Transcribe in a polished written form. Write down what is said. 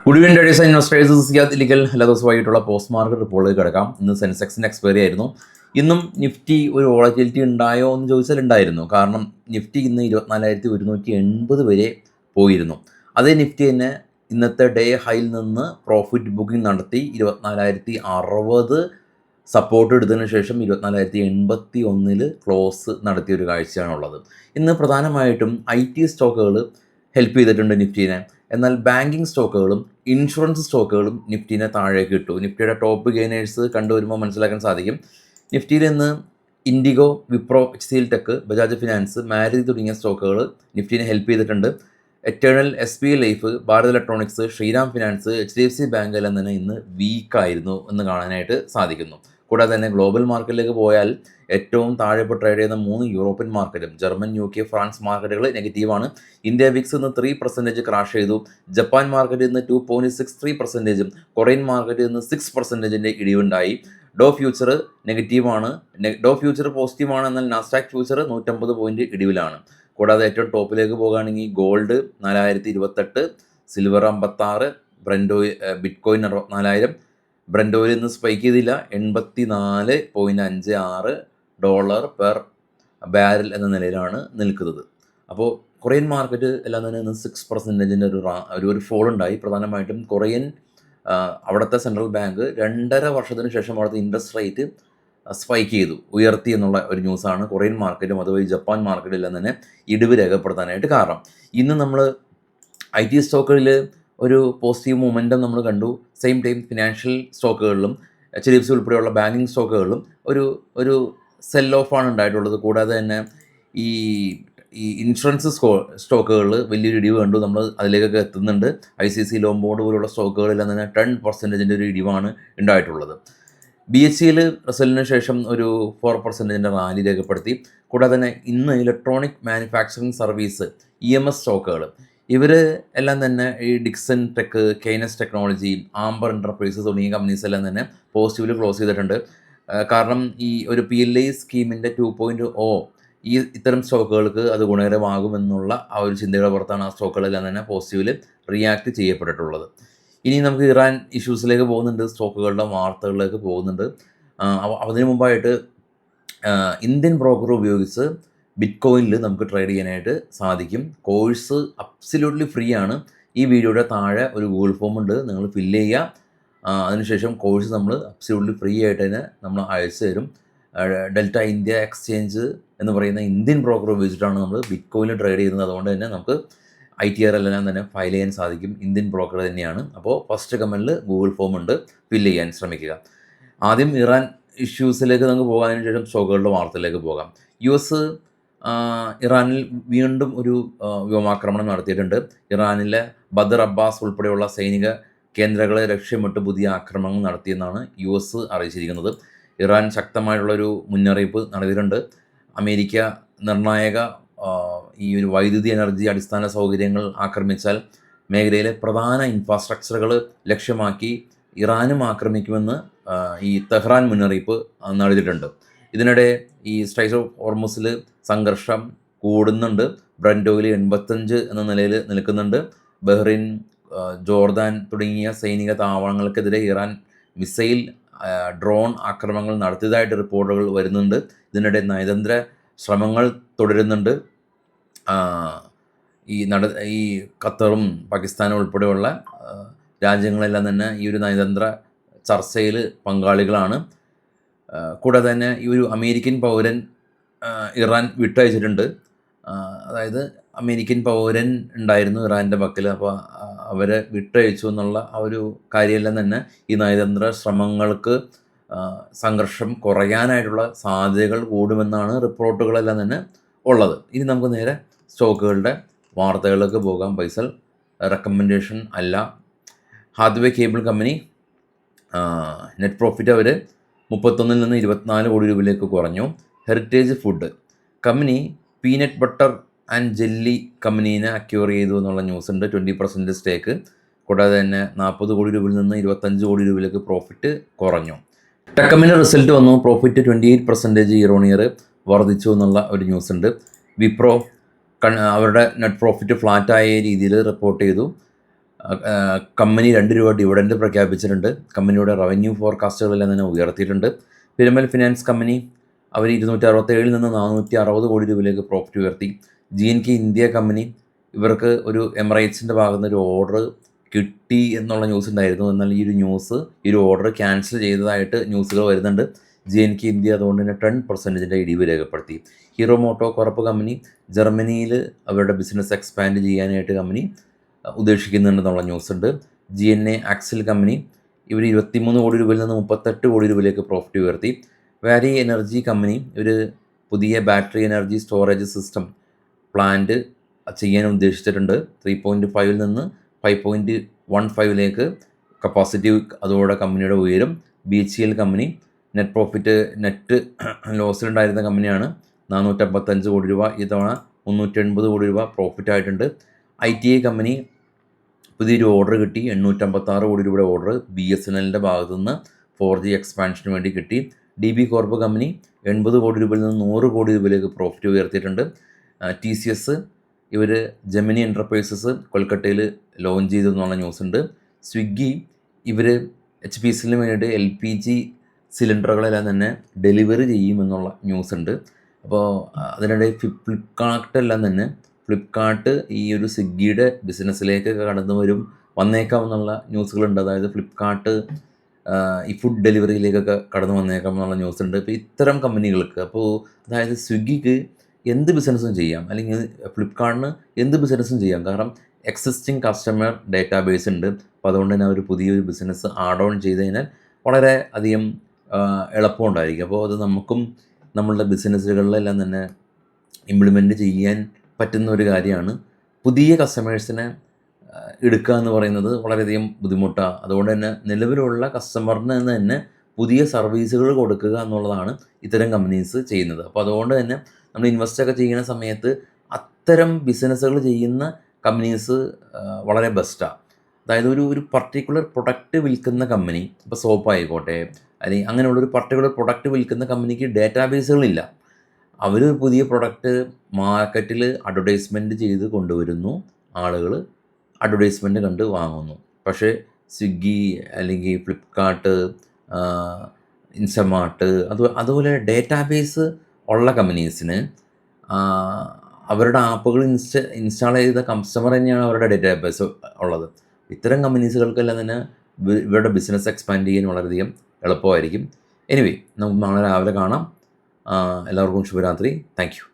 Good evening traders and investors. Siyad Ilikkal എല്ലാ ദിവസമായിട്ടുള്ള post market റിപ്പോർട്ടിലേക്ക് കിടക്കാം. ഇന്ന് സെൻസെക്സിൻ്റെ എക്സ്പയറി ആയിരുന്നു. ഇന്നും നിഫ്റ്റി ഒരു വോളറ്റിലിറ്റി ഉണ്ടായോ എന്ന് ചോദിച്ചാൽ ഉണ്ടായിരുന്നു. കാരണം നിഫ്റ്റി ഇന്ന് 24,180 വരെ പോയിരുന്നു. അതേ നിഫ്റ്റി തന്നെ ഇന്നത്തെ ഡേ ഹൈയിൽ നിന്ന് പ്രോഫിറ്റ് ബുക്കിംഗ് നടത്തി 24,060 സപ്പോർട്ട് എടുത്തതിന് ശേഷം 24,081 ക്ലോസ് നടത്തിയ ഒരു കാഴ്ചയാണുള്ളത്. ഇന്ന് പ്രധാനമായിട്ടും IT സ്റ്റോക്കുകൾ ഹെൽപ്പ് ചെയ്തിട്ടുണ്ട് നിഫ്റ്റീനെ. എന്നാൽ ബാങ്കിങ് സ്റ്റോക്കുകളും ഇൻഷുറൻസ് സ്റ്റോക്കുകളും നിഫ്റ്റീനെ താഴേക്ക് ഇട്ടു. നിഫ്റ്റിയുടെ ടോപ്പ് ഗെയിനേഴ്സ് കണ്ടുവരുമ്പോൾ മനസ്സിലാക്കാൻ സാധിക്കും. നിഫ്റ്റിയിൽ നിന്ന് IndiGo, Wipro, HCL tech, Bajaj finance, Maruti തുടങ്ങിയ സ്റ്റോക്കുകൾ നിഫ്റ്റീനെ ഹെൽപ്പ് ചെയ്തിട്ടുണ്ട്. Eternal, SBI life, Bharat electronics, Shriram finance, HDFC bank എല്ലാം തന്നെ ഇന്ന് വീക്കായിരുന്നു എന്ന് കാണാനായിട്ട് സാധിക്കുന്നു. കൂടാതെ തന്നെ ഗ്ലോബൽ മാർക്കറ്റിലേക്ക് പോയാൽ ഏറ്റവും താഴെ ഇപ്പോൾ ട്രേഡ് ചെയ്യുന്ന 3 യൂറോപ്യൻ മാർക്കറ്റും ജർമ്മൻ, UK, ഫ്രാൻസ് മാർക്കറ്റുകൾ നെഗറ്റീവാണ്. ഇന്ത്യ വിക്സ് ഇന്ന് 3% ക്രാഷ് ചെയ്തു. ജപ്പാൻ മാർക്കറ്റ് ഇന്ന് 2.63%, കൊറിയൻ മാർക്കറ്റ് ഇന്ന് 6% ഇടിവുണ്ടായി. ഡോ ഫ്യൂച്ചർ നെഗറ്റീവാണ്. ഡോ ഫ്യൂച്ചർ പോസിറ്റീവാണ്, എന്നാൽ നാസ്ഡാക്ക് ഫ്യൂച്ചർ 150 പോയിന്റ് ഇടിവിലാണ്. കൂടാതെ ഏറ്റവും ടോപ്പിലേക്ക് പോകുകയാണെങ്കിൽ gold 4028, silver 56, bitcoin 64,000. Brent oil ഇന്ന് സ്പൈക്ക് ചെയ്തില്ല, $84.56 പെർ ബാരൽ എന്ന നിലയിലാണ് നിൽക്കുന്നത്. അപ്പോൾ കൊറിയൻ മാർക്കറ്റ് എല്ലാം തന്നെ ഇന്ന് 6% ഒരു ഫോൾ ഉണ്ടായി. പ്രധാനമായിട്ടും കൊറിയൻ അവിടുത്തെ സെൻട്രൽ ബാങ്ക് 2.5 വർഷത്തിന് ശേഷം അവിടുത്തെ ഇൻട്രസ്റ്റ് റേറ്റ് സ്പൈക്ക് ചെയ്തു, ഉയർത്തി എന്നുള്ള ഒരു ന്യൂസാണ് കൊറിയൻ മാർക്കറ്റും അതുവഴി ജപ്പാൻ മാർക്കറ്റും എല്ലാം തന്നെ ഇടിവ് രേഖപ്പെടുത്താനായിട്ട് കാരണം. ഇന്ന് നമ്മൾ IT സ്റ്റോക്കുകളിൽ ഒരു പോസിറ്റീവ് മൊമെൻറ്റം നമ്മൾ കണ്ടു. സെയിം ടൈം ഫിനാൻഷ്യൽ സ്റ്റോക്കുകളിലും HDFC ഉൾപ്പെടെയുള്ള ബാങ്കിങ് സ്റ്റോക്കുകളിലും ഒരു സെൽ ഓഫാണ് ഉണ്ടായിട്ടുള്ളത്. കൂടാതെ തന്നെ ഈ ഇൻഷുറൻസ് സ്റ്റോക്കുകളിൽ വലിയൊരു ഇടിവ് കണ്ടു. നമ്മൾ അതിലേക്കൊക്കെ എത്തുന്നുണ്ട്. ICICI ലോംബോർഡ് പോലുള്ള സ്റ്റോക്കുകളെല്ലാം തന്നെ 10% ഒരു ഇടിവാണ് ഉണ്ടായിട്ടുള്ളത്. BSEയിൽ റിസൾട്ടിന് ശേഷം ഒരു 4% റാലി രേഖപ്പെടുത്തി. കൂടാതെ തന്നെ ഇന്ന് ഇലക്ട്രോണിക് മാനുഫാക്ചറിങ് സർവീസ് EMS സ്റ്റോക്കുകൾ ഇവർ എല്ലാം തന്നെ ഈ Dixon tech, Kaynes technology, amber enterprises തുടങ്ങിയ കമ്പനീസ് എല്ലാം തന്നെ പോസിറ്റീവിൽ ക്ലോസ് ചെയ്തിട്ടുണ്ട്. കാരണം ഈ ഒരു PLI സ്കീമിൻ്റെ 2.0 ഇത്തരം സ്റ്റോക്കുകൾക്ക് അത് ഗുണകരമാകുമെന്നുള്ള ആ ഒരു ചിന്തയുടെ പുറത്താണ് ആ സ്റ്റോക്കുകളെല്ലാം തന്നെ പോസിറ്റീവിൽ റിയാക്ട് ചെയ്യപ്പെട്ടിട്ടുള്ളത്. ഇനി നമുക്ക് ഇറാൻ ഇഷ്യൂസിലേക്ക് പോകുന്നുണ്ട്, സ്റ്റോക്കുകളുടെ വാർത്തകളിലേക്ക് പോകുന്നുണ്ട്. അതിനു മുമ്പായിട്ട് ഇന്ത്യൻ ബ്രോക്കർ ഉപയോഗിച്ച് ബിറ്റ്കോയിനിൽ നമുക്ക് ട്രേഡ് ചെയ്യാനായിട്ട് സാധിക്കും. കോഴ്സ് അബ്സല്യൂട്ട്ലി ഫ്രീ ആണ്. ഈ വീഡിയോയുടെ താഴെ ഒരു ഗൂഗിൾ ഫോം ഉണ്ട്, നിങ്ങൾ ഫില്ല് ചെയ്യുക. അതിനുശേഷം കോഴ്സ് നമ്മൾ അബ്സല്യൂട്ട്ലി ഫ്രീ ആയിട്ട് തന്നെ നമ്മൾ അയച്ചു തരും. ഡെൽറ്റ ഇന്ത്യ എക്സ്ചേഞ്ച് എന്ന് പറയുന്ന ഇന്ത്യൻ ബ്രോക്കർ ഉപയോഗിച്ചിട്ടാണ് നമ്മൾ ബിറ്റ്കോയിനിൽ ട്രേഡ് ചെയ്യുന്നത്. അതുകൊണ്ട് തന്നെ നമുക്ക് ITR എല്ലാം തന്നെ ഫയൽ ചെയ്യാൻ സാധിക്കും. ഇന്ത്യൻ ബ്രോക്കർ തന്നെയാണ്. അപ്പോൾ ഫസ്റ്റ് കമൻറ്റിൽ ഗൂഗിൾ ഫോം ഉണ്ട്, ഫില്ല് ചെയ്യാൻ ശ്രമിക്കുക. ആദ്യം ഇറാൻ ഇഷ്യൂസിലേക്ക് നമുക്ക് പോകാതിന് ശേഷം സ്റ്റോക്കുകളുടെ വാർത്തയിലേക്ക് പോകാം. US ഇറാനിൽ വീണ്ടും ഒരു വ്യോമാക്രമണം നടത്തിയിട്ടുണ്ട്. ഇറാനിലെ ബദർ അബ്ബാസ് ഉൾപ്പെടെയുള്ള സൈനിക കേന്ദ്രങ്ങളെ ലക്ഷ്യമിട്ട് പുതിയ ആക്രമണങ്ങൾ നടത്തിയെന്നാണ് US അറിയിച്ചിരിക്കുന്നത്. ഇറാൻ ശക്തമായിട്ടുള്ളൊരു മുന്നറിയിപ്പ് നടത്തിയിട്ടുണ്ട്. അമേരിക്ക നിർണായക ഈ ഒരു വൈദ്യുതി എനർജി അടിസ്ഥാന സൗകര്യങ്ങൾ ആക്രമിച്ചാൽ മേഖലയിലെ പ്രധാന ഇൻഫ്രാസ്ട്രക്ചറുകൾ ലക്ഷ്യമാക്കി ഇറാനും ആക്രമിക്കുമെന്ന് ഈ തെഹ്റാൻ മുന്നറിയിപ്പ് നടത്തിയിട്ടുണ്ട്. ഇതിനിടെ ഈ സ്ട്രൈറ്റ്സ് ഓഫ് ഹോർമുസിൽ സംഘർഷം കൂടുന്നുണ്ട്. ബ്രന്റ് ഓയിൽ 85 എന്ന നിലയിൽ നിൽക്കുന്നുണ്ട്. ബഹ്റിൻ, ജോർദാൻ തുടങ്ങിയ സൈനിക താവളങ്ങൾക്കെതിരെ ഇറാൻ മിസൈൽ, ഡ്രോൺ ആക്രമണങ്ങൾ നടത്തിയതായിട്ട് റിപ്പോർട്ടുകൾ വരുന്നുണ്ട്. ഇതിനിടെ നയതന്ത്ര ശ്രമങ്ങൾ തുടരുന്നുണ്ട്. ഈ ഖത്തറും പാകിസ്ഥാനും ഉൾപ്പെടെയുള്ള രാജ്യങ്ങളെല്ലാം തന്നെ ഈ ഒരു നയതന്ത്ര ചർച്ചയിൽ പങ്കാളികളാണ്. കൂടാതെ തന്നെ ഈ ഒരു അമേരിക്കൻ പൗരൻ ഇറാൻ വിട്ടയച്ചിട്ടുണ്ട്. അതായത് അമേരിക്കൻ പൗരൻ ഉണ്ടായിരുന്നു ഇറാൻ്റെ പക്കൽ, അപ്പോൾ അവരെ വിട്ടയച്ചു എന്നുള്ള ആ ഒരു കാര്യമെല്ലാം തന്നെ ഈ നയതന്ത്ര ശ്രമങ്ങൾക്ക് സംഘർഷം കുറയാനായിട്ടുള്ള സാധ്യതകൾ കൂടുമെന്നാണ് റിപ്പോർട്ടുകളെല്ലാം തന്നെ ഉള്ളത്. ഇനി നമുക്ക് നേരെ സ്റ്റോക്കുകളുടെ വാർത്തകളിലേക്ക് പോകാം. പൈസൽ റെക്കമെൻഡേഷൻ അല്ല. Hathway cable company net profit അവർ 31 നിന്ന് 24 കോടി രൂപയിലേക്ക് കുറഞ്ഞു. Heritage food company peanut butter and jelly കമ്പനീനെ അക്യൂർ ചെയ്തു എന്നുള്ള ന്യൂസ് ഉണ്ട്. 20% സ്റ്റേക്ക്. കൂടാതെ തന്നെ 40 കോടി രൂപയിൽ നിന്ന് 25 കോടി രൂപയിലേക്ക് പ്രോഫിറ്റ് കുറഞ്ഞു. ടെക് കമ്പനി റിസൾട്ട് വന്നു. പ്രോഫിറ്റ് 28% ഇയർ ഓൺ ഇയർ വർദ്ധിച്ചു എന്നുള്ള ഒരു ന്യൂസ് ഉണ്ട്. വിപ്രോ അവരുടെ നെറ്റ് പ്രോഫിറ്റ് ഫ്ലാറ്റായ രീതിയിൽ റിപ്പോർട്ട് ചെയ്തു. കമ്പനി ₹2 ഡിവിഡൻഡ് പ്രഖ്യാപിച്ചിട്ടുണ്ട്. കമ്പനിയുടെ റവന്യൂ ഫോർകാസ്റ്റുകളെല്ലാം തന്നെ ഉയർത്തിയിട്ടുണ്ട്. പിരമൽ ഫിനാൻസ് കമ്പനി അവർ 267 നിന്ന് 460 കോടി രൂപയിലേക്ക് പ്രോഫിറ്റ് ഉയർത്തി. GNK ഇന്ത്യ കമ്പനി ഇവർക്ക് ഒരു എമിറേറ്റ്സിൻ്റെ ഭാഗത്ത് നിന്ന് ഒരു ഓർഡർ കിട്ടി എന്നുള്ള ന്യൂസ് ഉണ്ടായിരുന്നു. എന്നാൽ ഈ ഒരു ഓർഡർ ക്യാൻസൽ ചെയ്തതായിട്ട് ന്യൂസുകൾ വരുന്നുണ്ട്. GNK ഇന്ത്യ അതുകൊണ്ട് തന്നെ 10% ഇടിവ് രേഖപ്പെടുത്തി. ഹീറോ മോട്ടോ കോർപ്പ് കമ്പനി ജർമ്മനിയിൽ അവരുടെ ബിസിനസ് എക്സ്പാൻഡ് ചെയ്യാനായിട്ട് കമ്പനി ഉദ്ദേശിക്കുന്നുണ്ടെന്നുള്ള ന്യൂസുണ്ട്. GNA ആക്സിൽ കമ്പനി ഇവർ 23 കോടി രൂപയിൽ നിന്ന് 38 കോടി രൂപയിലേക്ക് പ്രോഫിറ്റ് ഉയർത്തി. വാരി എനർജി കമ്പനി ഒരു പുതിയ battery energy storage system plant ചെയ്യാൻ ഉദ്ദേശിച്ചിട്ടുണ്ട്. 3.5 നിന്ന് 5.15 കപ്പാസിറ്റി അതോടെ കമ്പനിയുടെ ഉയരും. BHEL കമ്പനി നെറ്റ് ലോസിലുണ്ടായിരുന്ന കമ്പനിയാണ്. 455 കോടി രൂപ, ഇത്തവണ 380 കോടി രൂപ പ്രോഫിറ്റ് ആയിട്ടുണ്ട്. ITI കമ്പനി പുതിയൊരു ഓർഡർ കിട്ടി, 856 കോടി രൂപയുടെ ഓർഡർ BSNLൻ്റെ ഭാഗത്തുനിന്ന് 4G എക്സ്പാൻഷന് വേണ്ടി കിട്ടി. DB കോർപ്പ് കമ്പനി 80 കോടി രൂപയിൽ നിന്ന് 100 കോടി രൂപയിലേക്ക് പ്രോഫിറ്റ് ഉയർത്തിയിട്ടുണ്ട്. TCS ഇവർ ജെമിനി എൻ്റർപ്രൈസസ് കൊൽക്കട്ടയിൽ ലോഞ്ച് ചെയ്തു എന്നുള്ള ന്യൂസുണ്ട്. സ്വിഗ്ഗി ഇവർ HPCലിന് വേണ്ടിയിട്ട് LPG സിലിണ്ടറുകളെല്ലാം തന്നെ ഡെലിവറി ചെയ്യുമെന്നുള്ള ന്യൂസുണ്ട്. അപ്പോൾ അതിനിടെ ഫ്ലിപ്കാർട്ട് ഈ ഒരു സ്വിഗ്ഗിയുടെ ബിസിനസ്സിലേക്ക് വന്നേക്കാം എന്നുള്ള ന്യൂസുകളുണ്ട്. അതായത് ഫ്ലിപ്കാർട്ട് ഈ ഫുഡ് ഡെലിവറിയിലേക്കൊക്കെ കടന്നു വന്നേക്കാം എന്നുള്ള ന്യൂസുണ്ട്. ഇപ്പോൾ ഇത്തരം കമ്പനികൾക്ക്, അതായത് സ്വിഗ്ഗിക്ക് എന്ത് ബിസിനസ്സും ചെയ്യാം, അല്ലെങ്കിൽ ഫ്ലിപ്കാർട്ടിന് എന്ത് ബിസിനസ്സും ചെയ്യാം. കാരണം എക്സിസ്റ്റിംഗ് കസ്റ്റമർ ഡേറ്റാബേസ് ഉണ്ട്. അപ്പോൾ അതുകൊണ്ട് തന്നെ അവർ പുതിയൊരു ബിസിനസ് ആഡ് ഓൺ ചെയ്ത് കഴിഞ്ഞാൽ വളരെ അധികം എളുപ്പമുണ്ടായിരിക്കും. അപ്പോൾ അത് നമുക്കും നമ്മളുടെ ബിസിനസ്സുകളിലെല്ലാം തന്നെ ഇംപ്ലിമെൻറ്റ് ചെയ്യാൻ പറ്റുന്ന ഒരു കാര്യമാണ്. പുതിയ കസ്റ്റമേഴ്സിനെ എടുക്കുക എന്ന് പറയുന്നത് വളരെയധികം ബുദ്ധിമുട്ടാണ്. അതുകൊണ്ട് തന്നെ നിലവിലുള്ള കസ്റ്റമറിന് തന്നെ പുതിയ സർവീസുകൾ കൊടുക്കുക എന്നുള്ളതാണ് ഇത്തരം കമ്പനീസ് ചെയ്യുന്നത്. അപ്പോൾ അതുകൊണ്ട് തന്നെ നമ്മൾ ഇൻവെസ്റ്റൊക്കെ ചെയ്യുന്ന സമയത്ത് അത്തരം ബിസിനസ്സുകൾ ചെയ്യുന്ന കമ്പനീസ് വളരെ ബെസ്റ്റാണ്. അതായത് ഒരു പർട്ടിക്കുലർ പ്രൊഡക്റ്റ് വിൽക്കുന്ന കമ്പനി, ഇപ്പോൾ സോപ്പ് ആയിക്കോട്ടെ, അല്ലെങ്കിൽ അങ്ങനെയുള്ളൊരു പർട്ടിക്കുലർ പ്രൊഡക്റ്റ് വിൽക്കുന്ന കമ്പനിക്ക് ഡേറ്റാബേസുകളില്ല. അവർ പുതിയ പ്രൊഡക്റ്റ് മാർക്കറ്റിൽ അഡ്വർടൈസ്മെൻറ്റ് ചെയ്ത് കൊണ്ടുവരുന്നു, ആളുകൾ അഡ്വർടൈസ്മെൻറ്റ് കണ്ട് വാങ്ങുന്നു. പക്ഷേ സ്വിഗ്ഗി അല്ലെങ്കിൽ ഫ്ലിപ്കാർട്ട്, ഇൻസ്റ്റമാർട്ട് അതുപോലെ ഡേറ്റാബേസ് ഉള്ള കമ്പനീസിന് അവരുടെ ആപ്പുകൾ ഇൻസ്റ്റാൾ ചെയ്ത കസ്റ്റമർ തന്നെയാണ് അവരുടെ ഡേറ്റാബേസ് ഉള്ളത്. ഇത്തരം കമ്പനീസുകൾക്കെല്ലാം തന്നെ ഇവരുടെ ബിസിനസ് എക്സ്പാൻഡ് ചെയ്യാൻ വളരെയധികം എളുപ്പമായിരിക്കും. എനിവേ, നമുക്ക് നാളെ രാവിലെ കാണാം. എല്ലാവർക്കും ശുഭരാത്രി. Thank you.